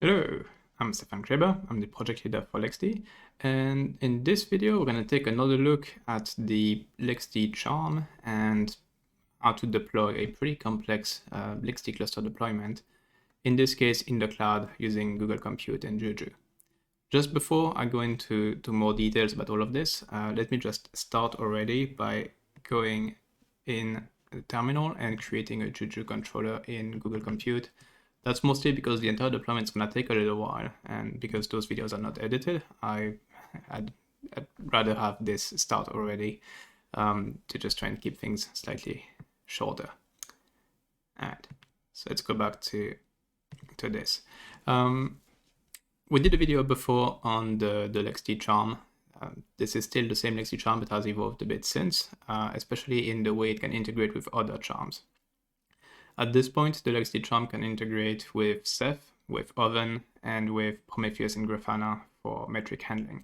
Hello, I'm Stefan Kreber, I'm the project leader for LXD, and in this video we're going to take another look at the LXD charm and how to deploy a pretty complex LXD cluster deployment, in this case in the cloud using Google Compute and Juju. Just before I go into more details about all of this, let me just start already by going in the terminal and creating a Juju controller in Google Compute. That's mostly because the entire deployment is going to take a little while, and because those videos are not edited, I'd rather have this start already to just try and keep things slightly shorter. Alright, so let's go back to this. We did a video before on the LXD charm. This is still the same LXD charm, but has evolved a bit since, especially in the way it can integrate with other charms. At this point, the LXD charm can integrate with Ceph, with OVN, and with Prometheus+Grafana for metric handling.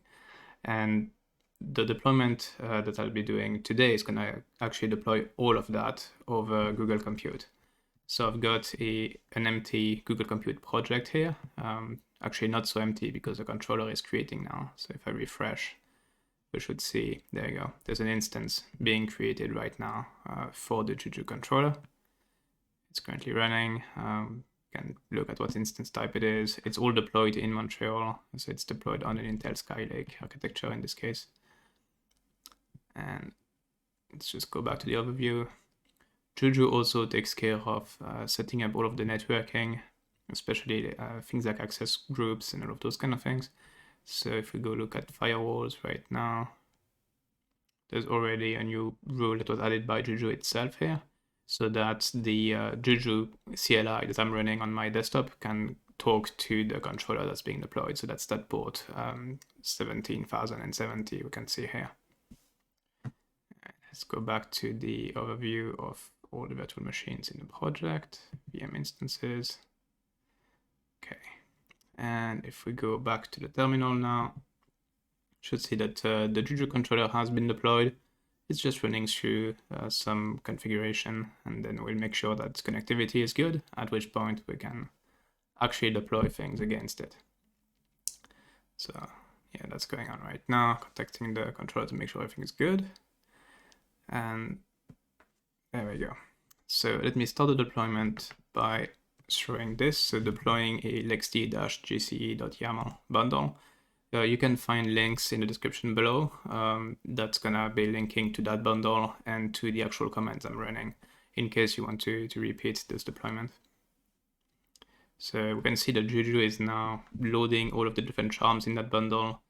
And the deployment that I'll be doing today is going to actually deploy all of that over Google Compute. So I've got an empty Google Compute project here. Actually not so empty because the controller is creating now. So if I refresh, we should see, there you go, there's an instance being created right now for the Juju controller. It's currently running. You can look at what instance type it is. It's all deployed in Montreal, so it's deployed on an Intel Skylake architecture in this case. And let's just go back to the overview. Juju also takes care of setting up all of the networking, especially things like access groups and all of those kind of things. So if we go look at firewalls right now, there's already a new rule that was added by Juju itself here, so that the Juju CLI that I'm running on my desktop can talk to the controller that's being deployed. So that's that port 17,070 we can see here. Let's go back to the overview of all the virtual machines in the project, VM instances. Okay, and if we go back to the terminal now, should see that the Juju controller has been deployed. It's just running through some configuration, and then we'll make sure that connectivity is good, at which point we can actually deploy things against it. So yeah, that's going on right now, contacting the controller to make sure everything is good. And there we go. So let me start the deployment by throwing this, so deploying a LXD-gce.yaml bundle. You can find links in the description below. That's gonna be linking to that bundle and to the actual commands I'm running in case you want to repeat this deployment. So we can see that Juju is now loading all of the different charms in that bundle.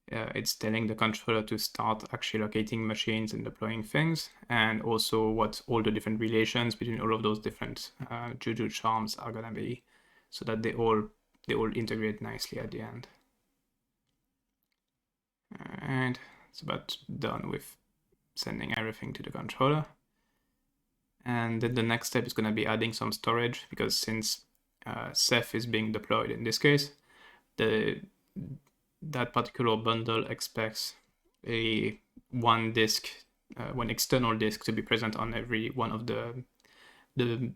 It's telling the controller to start actually locating machines and deploying things, and also what all the different relations between all of those different Juju charms are gonna be, so that they all integrate nicely at the end. And it's about done with sending everything to the controller. And then the next step is going to be adding some storage, because since Ceph is being deployed in this case, that particular bundle expects one external disk to be present on every one of the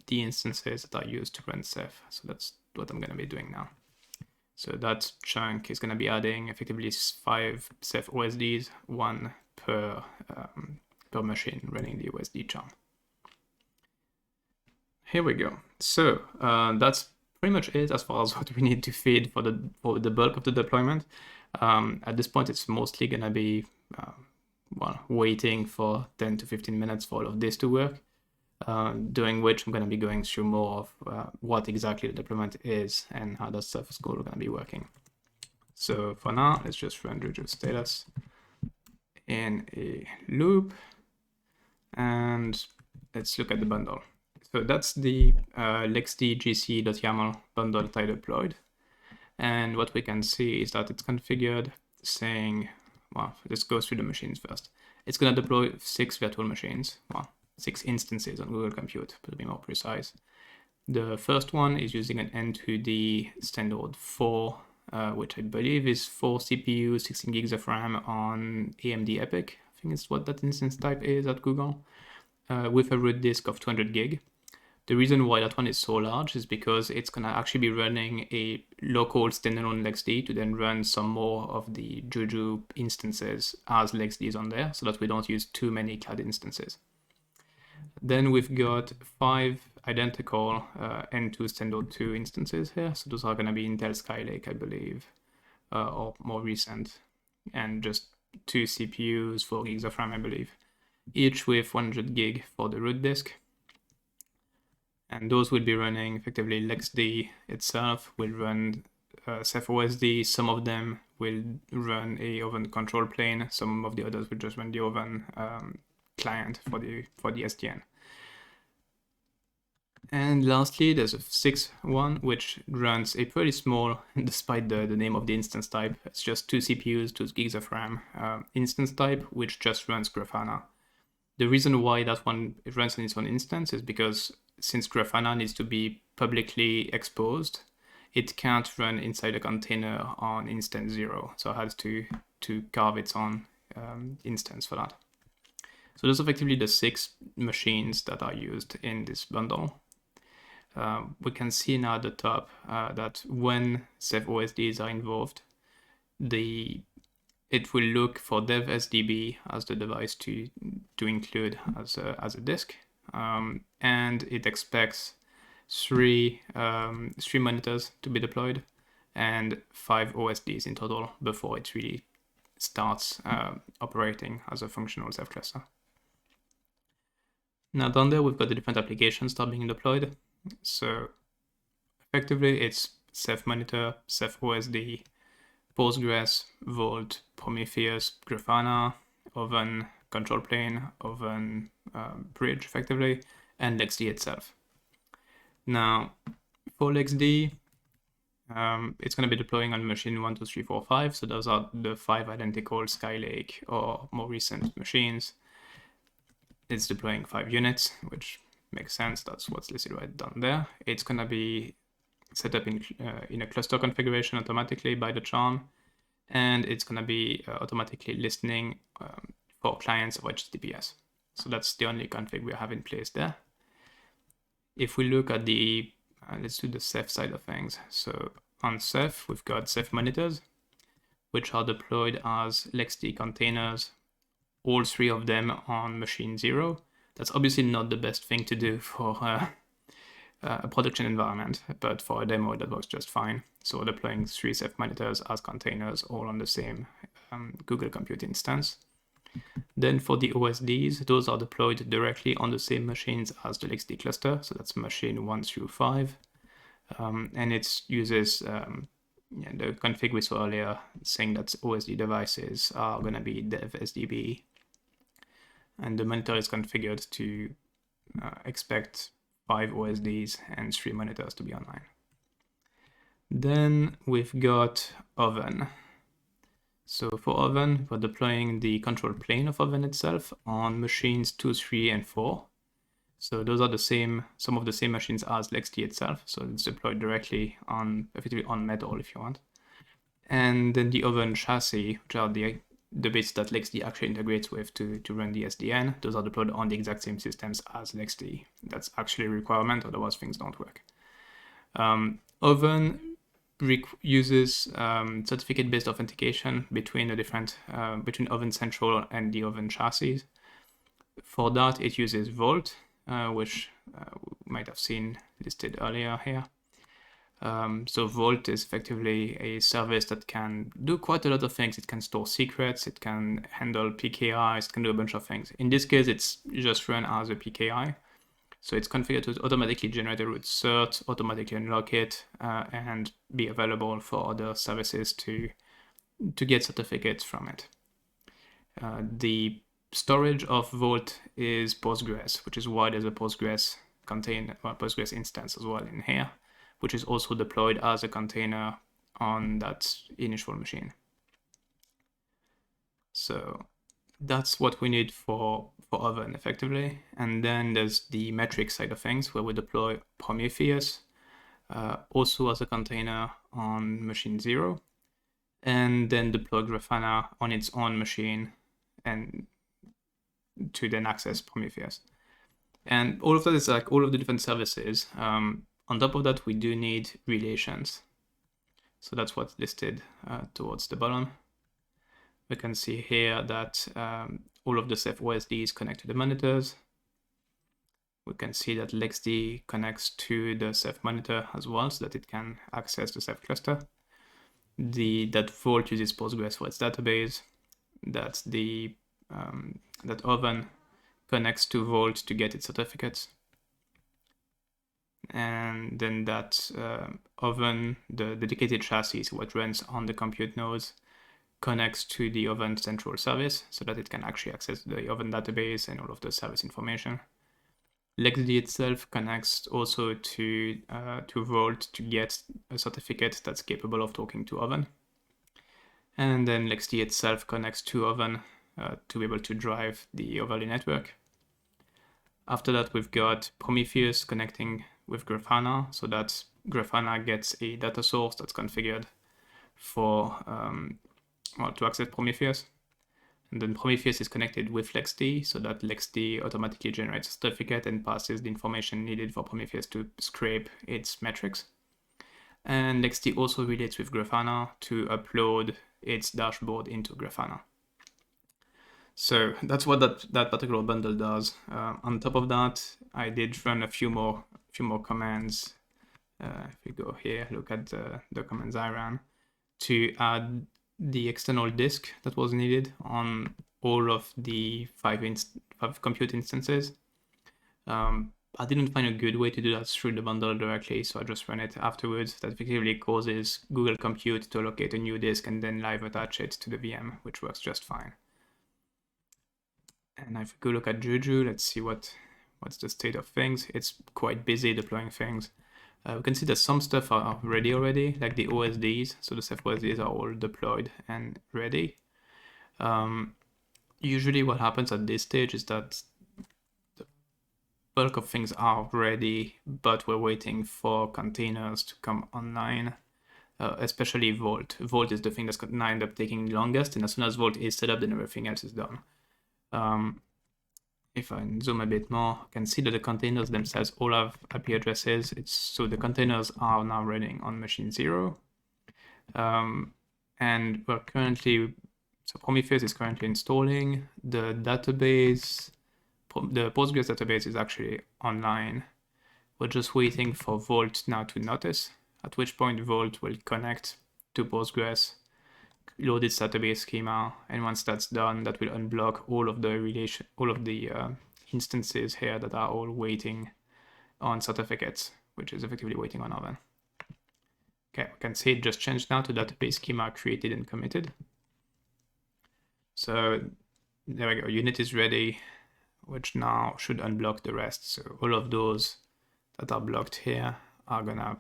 instances that are used to run Ceph. So that's what I'm going to be doing now. So that chunk is going to be adding effectively 5 Ceph OSDs, one per machine running the OSD charm. Here we go. So that's pretty much it as far as what we need to feed for the bulk of the deployment. At this point, it's mostly going to be waiting for 10 to 15 minutes for all of this to work. During which I'm going to be going through more of what exactly the deployment is and how the surface code are going to be working. So for now, let's just run Juju status in a loop, and let's look at the bundle. So that's the LXD-gce.yaml bundle that I deployed. And what we can see is that it's configured saying, well, let's go through the machines first. It's going to deploy 6 virtual machines. Well, 6 instances on Google Compute, to be more precise. The first one is using an N2D standard 4, which I believe is 4 CPU, 16 gigs of RAM on AMD EPYC. I think it's what that instance type is at Google, with a root disk of 200 gig. The reason why that one is so large is because it's going to actually be running a local standalone LXD to then run some more of the Juju instances as LXDs on there, so that we don't use too many CAD instances. Then we've got 5 identical N2 standard 2 instances here. So those are going to be Intel Skylake, I believe, or more recent, and just 2 CPUs, 4 gigs of RAM, I believe, each with 100 gig for the root disk. And those will be running effectively LXD itself, will run Ceph OSD. Some of them will run a oven control plane. Some of the others will just run the oven client for the SDN. And lastly, there's a 6th one, which runs a pretty small, despite the name of the instance type, it's just 2 CPUs, 2 gigs of RAM instance type, which just runs Grafana. The reason why that one it runs on its own instance is because since Grafana needs to be publicly exposed, it can't run inside a container on instance 0. So it has to carve its own instance for that. So those are effectively the 6 machines that are used in this bundle. We can see now at the top that when Ceph OSDs are involved, it will look for dev SDB as the device to include as a disk, and it expects 3 monitors to be deployed and 5 OSDs in total before it really starts operating as a functional Ceph cluster. Now down there we've got the different applications that are being deployed. So effectively it's Ceph monitor, Ceph OSD, Postgres, Vault, Prometheus, Grafana, Oven control plane, Oven bridge effectively, and LXD itself. Now for LXD, it's going to be deploying on machine 1, 2, 3, 4, 5. So those are the 5 identical Skylake or more recent machines. It's deploying 5 units, which makes sense. That's what's listed right down there. It's going to be set up in a cluster configuration automatically by the charm, and it's going to be automatically listening for clients of HTTPS. So that's the only config we have in place there. If we look at the, let's do the Ceph side of things. So on Ceph, we've got Ceph monitors, which are deployed as LXD containers, all 3 of them on machine 0. That's obviously not the best thing to do for a production environment, but for a demo that works just fine. So we're deploying 3 Ceph monitors as containers, all on the same Google Compute instance. Then for the OSDs, those are deployed directly on the same machines as the LXD cluster. So that's machine 1 through 5. And it uses the config we saw earlier saying that OSD devices are going to be dev SDB. And the monitor is configured to expect 5 OSDs and 3 monitors to be online. Then we've got Oven. So for Oven, we're deploying the control plane of Oven itself on machines 2, 3, and 4. So those are some of the same machines as LXD itself. So it's deployed directly effectively on Metal if you want. And then the Oven chassis, which are the bits that LXD actually integrates with to run the SDN, those are deployed on the exact same systems as LXD. That's actually a requirement, otherwise things don't work. Oven uses certificate-based authentication between the different between Oven Central and the Oven chassis. For that, it uses Vault, which we might have seen listed earlier here. So Vault is effectively a service that can do quite a lot of things. It can store secrets, it can handle PKIs, it can do a bunch of things. In this case, it's just run as a PKI. So it's configured to automatically generate a root cert, automatically unlock it, and be available for other services to get certificates from it. The storage of Vault is Postgres, which is why there's a Postgres Postgres instance as well in here, which is also deployed as a container on that initial machine. So that's what we need for Oven effectively. And then there's the metric side of things where we deploy Prometheus also as a container on machine 0, and then deploy Grafana on its own machine and to then access Prometheus. And all of that is like all of the different services. On top of that, we do need relations. So that's what's listed towards the bottom. We can see here that all of the Ceph OSDs connect to the monitors. We can see that LXD connects to the Ceph monitor as well, so that it can access the Ceph cluster. That Vault uses Postgres for its database. That that Oven connects to Vault to get its certificates. And then that Oven, the dedicated chassis, what runs on the compute nodes, connects to the Oven central service so that it can actually access the Oven database and all of the service information. LXD itself connects also to Vault to get a certificate that's capable of talking to Oven. And then LXD itself connects to Oven to be able to drive the overlay network. After that, we've got Prometheus connecting with Grafana, so that Grafana gets a data source that's configured for to access Prometheus. And then Prometheus is connected with LXD, so that LXD automatically generates a certificate and passes the information needed for Prometheus to scrape its metrics. And LXD also relates with Grafana to upload its dashboard into Grafana. So that's what that particular bundle does. On top of that, I did run a few more commands. If we go here, look at the commands I ran to add the external disk that was needed on all of the five compute instances. I didn't find a good way to do that through the bundle directly, so I just ran it afterwards. That effectively causes Google Compute to allocate a new disk and then live attach it to the VM, which works just fine. And if we go look at Juju, let's see what's the state of things. It's quite busy deploying things. We can see that some stuff are ready already, like the OSDs. So the Ceph OSDs are all deployed and ready. Usually what happens at this stage is that the bulk of things are ready, but we're waiting for containers to come online, especially Vault. Vault is the thing that's going to end up taking longest, and as soon as Vault is set up, then everything else is done. If I zoom a bit more, I can see that the containers themselves all have IP addresses. So the containers are now running on machine 0. And we're currently, so Prometheus is currently installing. The database, the Postgres database is actually online. We're just waiting for Vault now to notice, at which point Vault will connect to Postgres, load its database schema, and once that's done, that will unblock all of the instances here that are all waiting on certificates, which is effectively waiting on Oven. Okay, we can see it just changed now to database schema created and committed. So there we go, unit is ready, which now should unblock the rest. So all of those that are blocked here are gonna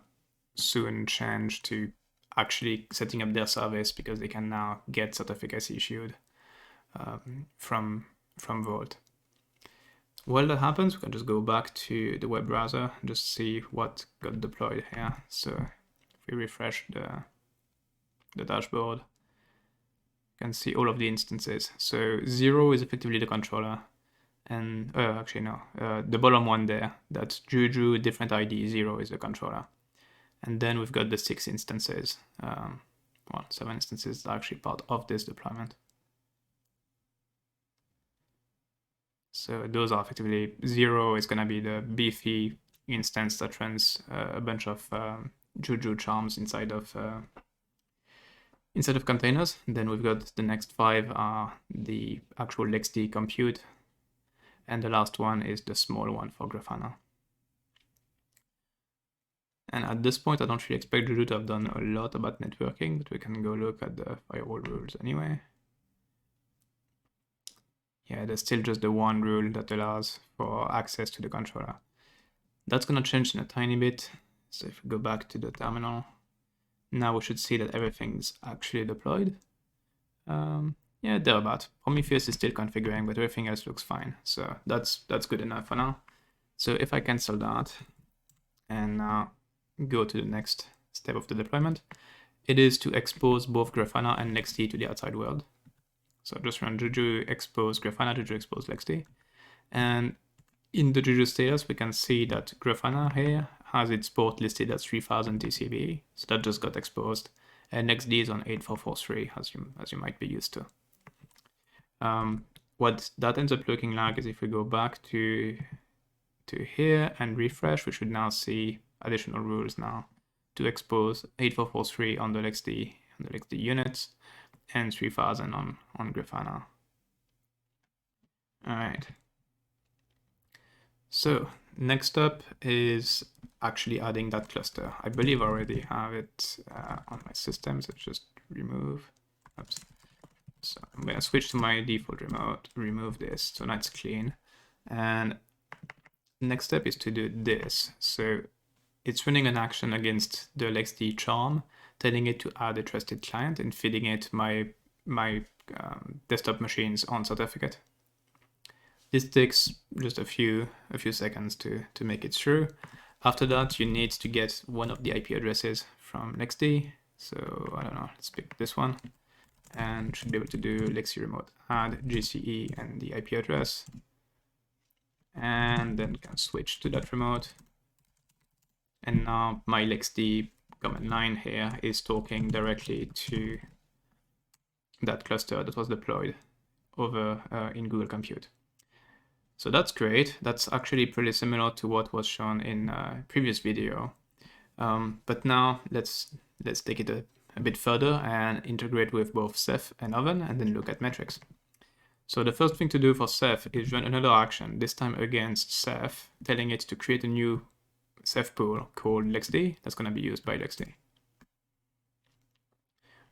soon change to actually setting up their service, because they can now get certificates issued from Vault. While that happens, we can just go back to the web browser and just see what got deployed here. So if we refresh the dashboard, you can see all of the instances. So 0 is effectively the controller, and actually no, the bottom one there, that's Juju, different ID, 0 is the controller. And then we've got the 6 instances, 7 instances are actually part of this deployment. So those are effectively 0 is going to be the beefy instance that runs a bunch of Juju charms inside of containers. And then we've got the next 5 are the actual LXD compute, and the last one is the small one for Grafana. And at this point, I don't really expect Juju to have done a lot about networking, but we can go look at the firewall rules anyway. Yeah, there's still just the one rule that allows for access to the controller. That's going to change in a tiny bit. So if we go back to the terminal, now we should see that everything's actually deployed. Yeah, thereabout. Prometheus is still configuring, but everything else looks fine. So that's good enough for now. So if I cancel that and now go to the next step of the deployment, it is to expose both Grafana and LXD to the outside world. So just run Juju expose Grafana, Juju expose LXD. And in the Juju status, we can see that Grafana here has its port listed as 3000 TCP, so that just got exposed. And LXD is on 8443, as you might be used to. What that ends up looking like is if we go back to here and refresh, we should now see additional rules now to expose 8443 on the LXD units and 3000 on Grafana. All right. So next up is actually adding that cluster. I believe I already have it on my system, so just remove. Oops. So I'm going to switch to my default remote, remove this, so now it's clean. And next step is to do this. So it's running an action against the LXD charm, telling it to add a trusted client and feeding it my desktop machine's on certificate. This takes just a few seconds to make it through. After that, you need to get one of the IP addresses from LXD. So I don't know, let's pick this one, and should be able to do LXD remote add GCE and the IP address, and then can switch to that remote. And now my LXD command line here is talking directly to that cluster that was deployed over in Google Compute. So that's great. That's actually pretty similar to what was shown in a previous video. But now let's take it a bit further and integrate with both Ceph and OVN and then look at metrics. So the first thing to do for Ceph is run another action, this time against Ceph, telling it to create a new Ceph pool called LXD that's going to be used by LXD.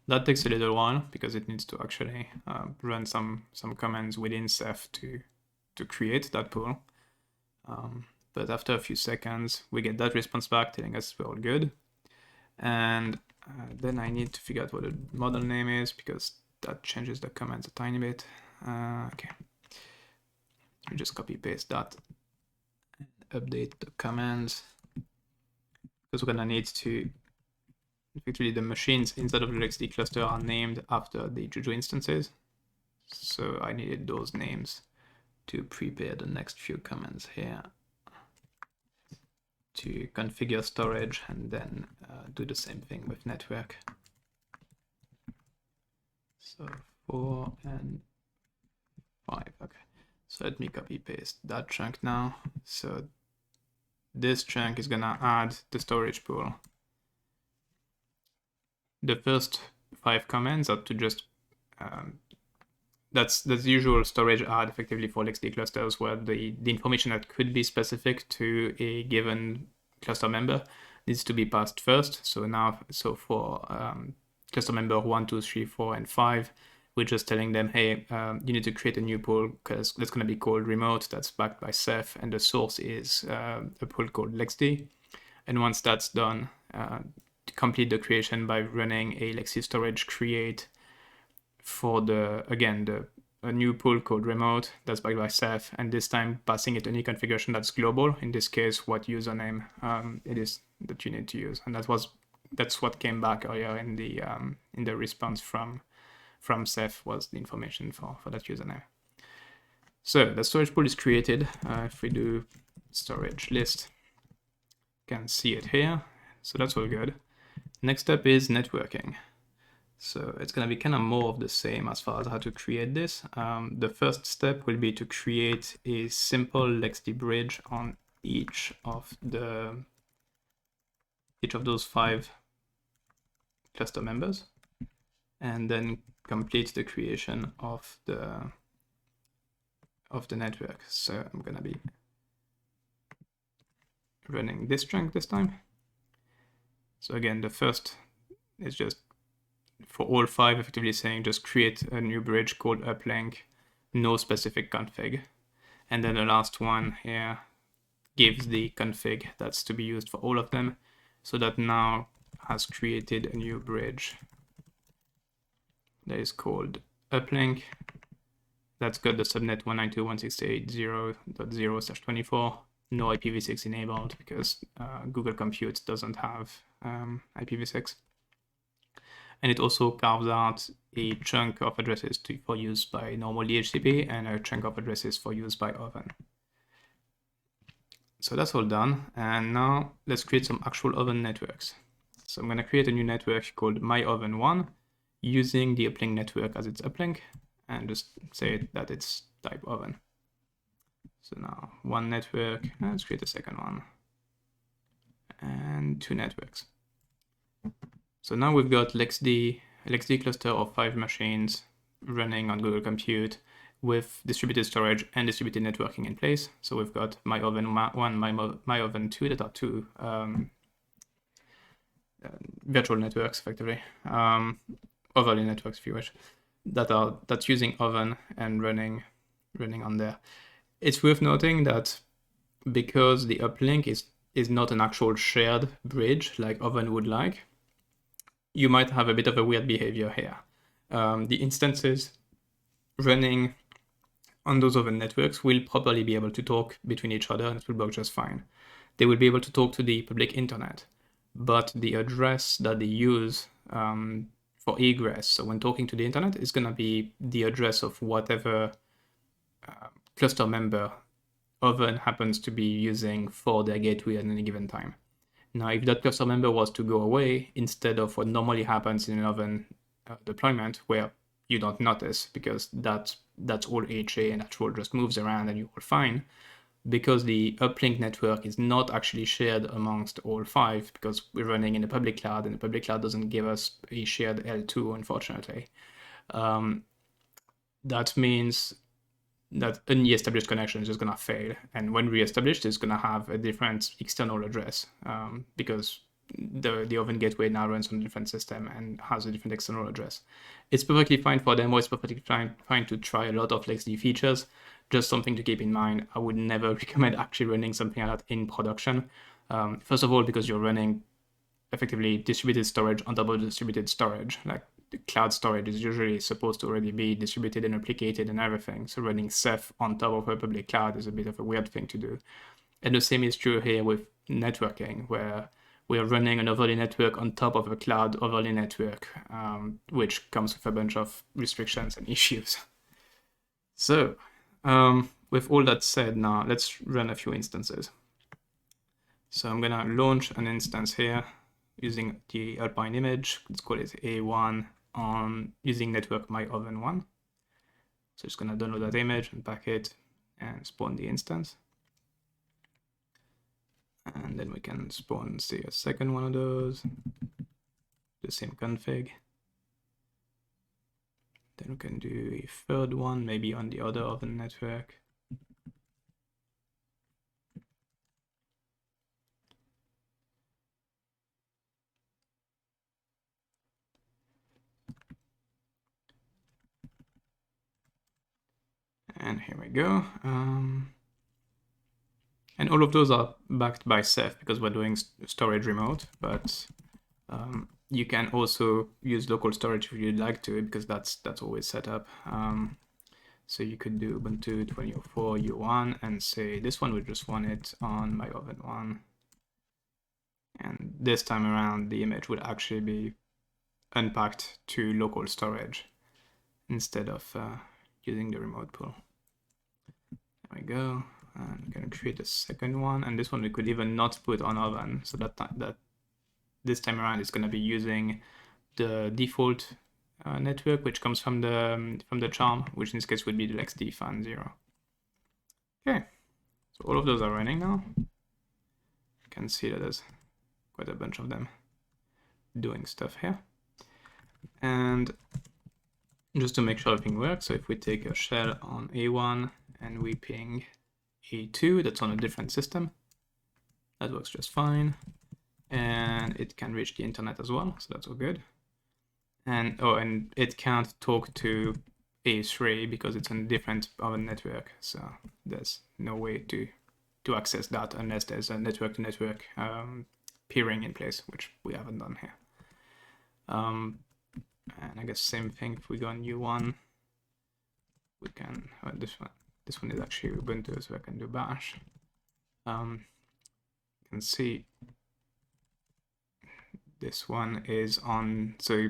That takes a little while because it needs to actually run some commands within Ceph to create that pool. But after a few seconds, we get that response back telling us we're all good. And then I need to figure out what the model name is because that changes the commands a tiny bit. Okay, let me just copy paste that and update the commands because we're gonna need to, effectively the machines inside of the LXD cluster are named after the Juju instances. So I needed those names to prepare the next few commands here to configure storage and then do the same thing with network. So 4 and 5, okay. So let me copy paste that chunk now. So this chunk is gonna add the storage pool. The first 5 commands are to just that's the usual storage add effectively for LXD clusters, where the information that could be specific to a given cluster member needs to be passed first. So for cluster member 1, 2, 3, 4, and 5, we're just telling them, hey, you need to create a new pool because that's going to be called remote, that's backed by Ceph, and the source is a pool called LXD. And once that's done, to complete the creation by running a LXD storage create for a new pool called remote that's backed by Ceph, and this time passing it any configuration that's global. In this case, what username it is that you need to use, and that's what came back earlier in the response from Ceph was the information for that username. So the storage pool is created. If we do storage list, you can see it here. So that's all good. Next step is networking. So it's going to be kind of more of the same as far as how to create this. The first step will be to create a simple LXD bridge on each of those 5 cluster members, and then complete the creation of the network. So I'm going to be running this chunk this time. So again, the first is just for all 5, effectively saying just create a new bridge called uplink, no specific config. And then the last one here gives the config that's to be used for all of them. So that now has created a new bridge that is called uplink. That's got the subnet 192.168.0.0/24. No IPv6 enabled because Google Compute doesn't have IPv6. And it also carves out a chunk of addresses for use by normal DHCP and a chunk of addresses for use by OVN. So that's all done. And now let's create some actual oven networks. So I'm going to create a new network called myoven1 using the uplink network as its uplink and just say that it's type oven. So now one network, let's create a second one, and two networks. So now we've got LXD cluster of 5 machines running on Google Compute with distributed storage and distributed networking in place. So we've got myoven1, myoven2 that are two virtual networks, effectively, overlay networks, if you wish, that's using oven and running on there. It's worth noting that because the uplink is not an actual shared bridge like oven would like, you might have a bit of a weird behavior here. The instances running on those oven networks will probably be able to talk between each other and it will work just fine. They will be able to talk to the public internet, but the address that they use for egress, so when talking to the internet, is going to be the address of whatever cluster member oven happens to be using for their gateway at any given time. Now, if that cluster member was to go away, instead of what normally happens in an oven deployment, where you don't notice because that's all HA and that role just moves around and you're all fine, because the uplink network is not actually shared amongst all 5 because we're running in a public cloud and the public cloud doesn't give us a shared L2, unfortunately. That means that any established connection is just going to fail. And when re-established, it's going to have a different external address because the oven gateway now runs on a different system and has a different external address. It's perfectly fine for demo. It's perfectly fine to try a lot of LXD features. Just something to keep in mind. I would never recommend actually running something like that in production. First of all, because you're running effectively distributed storage on top of distributed storage. Like the cloud storage is usually supposed to already be distributed and replicated and everything. So running Ceph on top of a public cloud is a bit of a weird thing to do. And the same is true here with networking, where we are running an overlay network on top of a cloud overlay network, which comes with a bunch of restrictions and issues. So with all that said, now let's run a few instances. So I'm gonna launch an instance here using the Alpine image. Let's call it A1 on using network myoven1. So just gonna download that image, unpack it, and spawn the instance. And then we can spawn, say, a second one of those, the same config. Then we can do a third one, maybe on the other oven network. And here we go. And all of those are backed by Ceph because we're doing storage remote, but you can also use local storage if you'd like to, because that's always set up. So you could do Ubuntu 2004 U1 and say this one, we just want it on myoven1. And this time around, the image would actually be unpacked to local storage instead of using the remote pool. There we go. And I'm going to create a second one, and this one we could even not put on oven, so that this time around it's going to be using the default network, which comes from the charm, which in this case would be the LXD fan 0. Okay, so all of those are running now. You can see that there's quite a bunch of them doing stuff here. And just to make sure everything works, so if we take a shell on A1 and we ping A2, that's on a different system, that works just fine. And it can reach the internet as well, so that's all good. And and it can't talk to A3 because it's on a different oven network, so there's no way to access that unless there's a network-to-network peering in place, which we haven't done here. And I guess same thing if we go on U1, we can, this one is actually Ubuntu, so I can do bash. You can see this one is on, so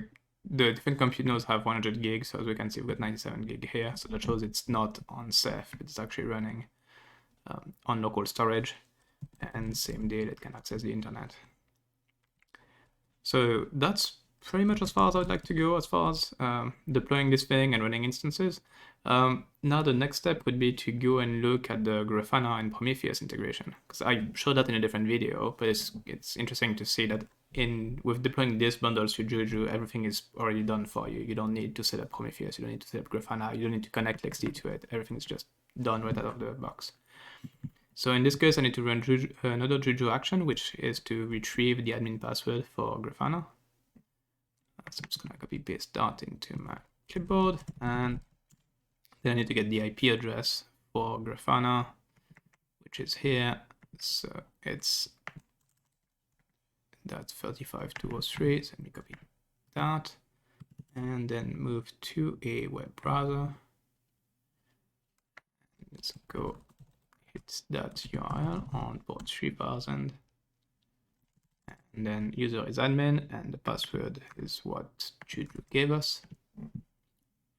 the different compute nodes have 100 gigs, so as we can see we've got 97 gig here, so that shows it's not on Ceph, it's actually running on local storage. and same deal, it can access the internet. So that's pretty much as far as I'd like to go as far as deploying this thing and running instances. Now the next step would be to go and look at the Grafana and Prometheus integration, because I showed that in a different video, but it's interesting to see that with deploying these bundles to Juju, everything is already done for you. You don't need to set up Prometheus, you don't need to set up Grafana, you don't need to connect LXD to it. Everything is just done right out of the box. So in this case, I need to run another Juju action, which is to retrieve the admin password for Grafana. So I'm just going to copy paste that into my clipboard, and then I need to get the IP address for Grafana, which is here. So it's that 35203. So let me copy that, and then move to a web browser. Let's go hit that URL on port 3000. And then user is admin, and the password is what Juju gave us.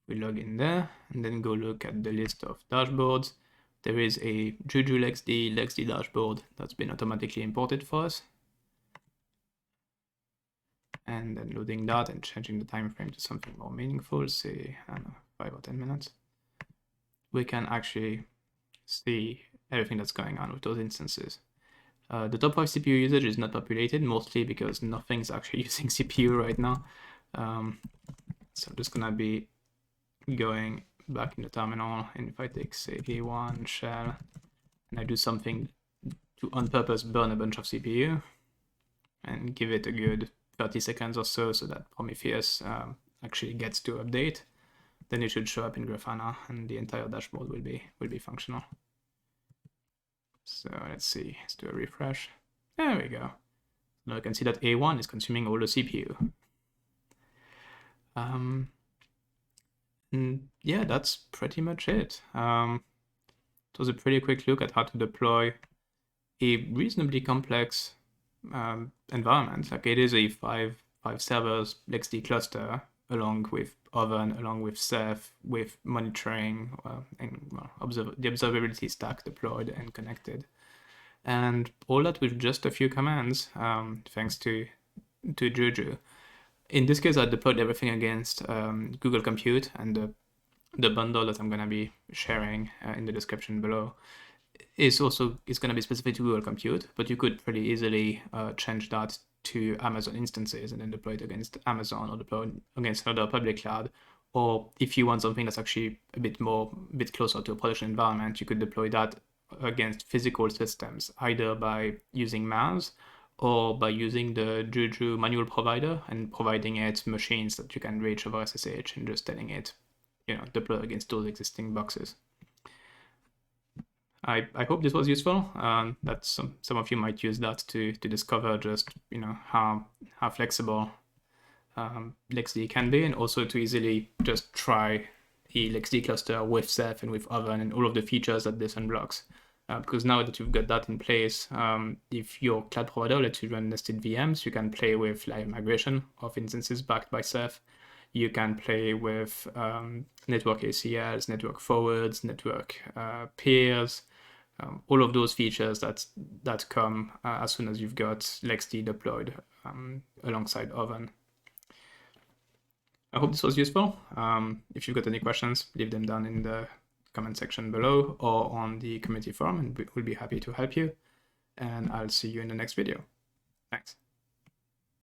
We log in there, and then go look at the list of dashboards. There is a Juju LXD dashboard that's been automatically imported for us. And then loading that and changing the time frame to something more meaningful, say, I don't know, 5 or 10 minutes. We can actually see everything that's going on with those instances. The top 5 CPU usage is not populated, mostly because nothing's actually using CPU right now. So I'm just gonna be going back in the terminal, and if I take, say, A1 shell, and I do something to on purpose burn a bunch of CPU, and give it a good 30 seconds or so that Prometheus actually gets to update, then it should show up in Grafana, and the entire dashboard will be functional. So let's see, let's do a refresh. There we go. Now I can see that A1 is consuming all the CPU. And yeah, that's pretty much it. It was a pretty quick look at how to deploy a reasonably complex environment. Like, it is a five servers LXD cluster, along with OVN, along with Ceph, with monitoring and the observability stack deployed and connected, and all that with just a few commands, thanks to Juju. In this case, I deployed everything against Google Compute, and the bundle that I'm going to be sharing in the description below is going to be specific to Google Compute, but you could pretty easily change that to Amazon instances and then deploy it against Amazon, or deploy it against another public cloud. Or if you want something that's actually a bit closer to a production environment, you could deploy that against physical systems, either by using MAS or by using the Juju manual provider and providing it machines that you can reach over SSH and just telling it, deploy against those existing boxes. I hope this was useful. That some of you might use that to discover just how flexible LXD can be, and also to easily just try the LXD cluster with Ceph and with OVN and all of the features that this unblocks. Because now that you've got that in place, if your cloud provider lets you run nested VMs, you can play with live migration of instances backed by Ceph. You can play with network ACLs, network forwards, network peers, all of those features that come as soon as you've got LXD deployed alongside OVN. I hope this was useful. If you've got any questions, leave them down in the comment section below or on the community forum, and we'll be happy to help you. And I'll see you in the next video. Thanks.